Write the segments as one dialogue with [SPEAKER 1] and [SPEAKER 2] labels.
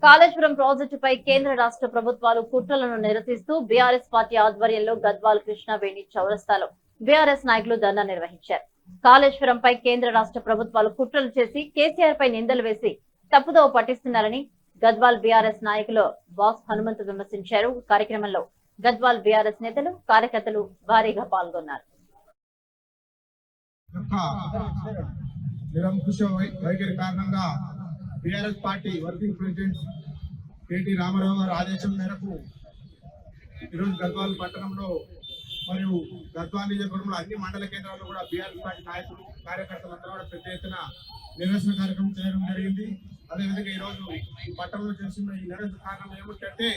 [SPEAKER 1] కాళేశ్వరం ప్రాజెక్టుపై కేంద్ర రాష్ట్ర ప్రభుత్వాలు కుట్రలను నిరసిస్తూ బీఆర్ఎస్ పార్టీ ఆధ్వర్యంలో గద్వాల్ కృష్ణవేణి చౌరస్తాలో బీఆర్ఎస్ నాయకులు ధర్నా నిర్వహించారు. కాళేశ్వరంపై కేంద్ర రాష్ట్ర ప్రభుత్వాలు కుట్రలు చేసి కేసీఆర్ పై నిందలు వేసి తప్పుదోవ పట్టిస్తున్నారని గద్వాల్ బీఆర్ఎస్ నాయకులు బాస్ హనుమంతు విమర్శించారు. కార్యక్రమంలో గద్వాల్ బీఆర్ఎస్ నేతలు, కార్యకర్తలు భారీగా పాల్గొన్నారు.
[SPEAKER 2] BRS party working president KT Ramarao గారి ఆదేశం మేరకు ఈరోజు గద్వాల్ పట్టణంలో మరియు గద్వాల్ నియోజకవర్గంలో అన్ని మండల కేంద్రాల్లో కూడా బీఆర్ఎస్ పార్టీ నాయకులు, కార్యకర్తలందరూ కూడా పెద్ద ఎత్తున నిరసన కార్యక్రమం చేయడం జరిగింది. అదేవిధంగా ఈరోజు ఈ పట్టణంలో చేస్తున్న ఈ నిరసన కారణం ఏమిటంటే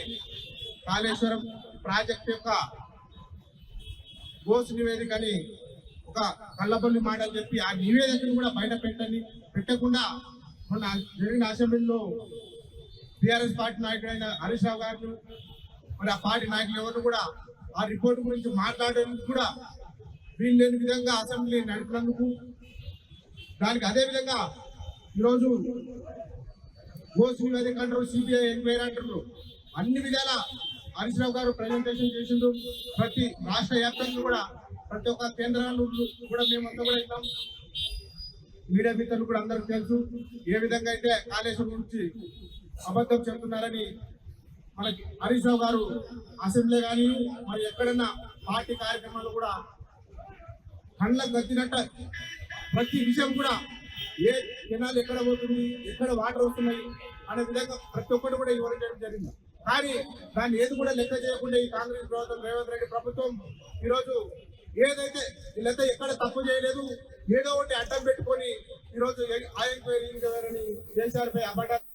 [SPEAKER 2] కాళేశ్వరం ప్రాజెక్ట్ యొక్క గోస్ నివేదికని ఒక కళ్ళబొల్లి మాటలు చెప్పి ఆ నివేదికను కూడా బయట పెట్టకుండా మొన్న జరిగిన అసెంబ్లీలో టీఆర్ఎస్ పార్టీ నాయకుడైన హరీష్ రావు గారు మరి ఆ పార్టీ నాయకులు ఎవరు కూడా ఆ రిపోర్ట్ గురించి మాట్లాడేందుకు కూడా వీలు లేని విధంగా అసెంబ్లీ నడిపినందుకు దానికి అదే విధంగా ఈరోజు గోస్ నివేదిక అంటారు, సిబిఐ ఎంక్వైరీ అంటారు, అన్ని విధాల హరీష్ రావు గారు ప్రజెంటేషన్ చేసిండు. ప్రతి రాష్ట్ర వ్యాప్తంగా కూడా ప్రతి ఒక్క కేంద్రాలు కూడా మేమంతా కూడా ఇస్తాం. మీడియా మిత్రులు కూడా అందరికి తెలుసు ఏ విధంగా అయితే కాళేశ్వరం గురించి అబద్ధం చెప్తున్నారని. మనకి హరీష్ రావు గారు అసెంబ్లీ కానీ మరి ఎక్కడన్నా పార్టీ కార్యక్రమాలు కూడా కళ్ళకు గచ్చినట్ట ప్రతి విషయం కూడా ఏ కెనాల్ ఎక్కడ పోతుంది, ఎక్కడ వాటర్ వస్తున్నాయి అనే విధంగా ప్రతి ఒక్కటి కూడా వివరించడం జరిగింది. కానీ దాన్ని ఏది కూడా లెక్క చేయకుండా ఈ కాంగ్రెస్ ప్రభుత్వం, రేవంత్ రెడ్డి ప్రభుత్వం ఈరోజు ఏదైతే వీళ్ళైతే ఎక్కడ తప్పు చేయలేదు, ఏదో ఒకటి అడ్డం పెట్టుకొని ఈరోజు ఆ ఎంక్వైరీ కేసీఆర్ పై అబద్ధాలు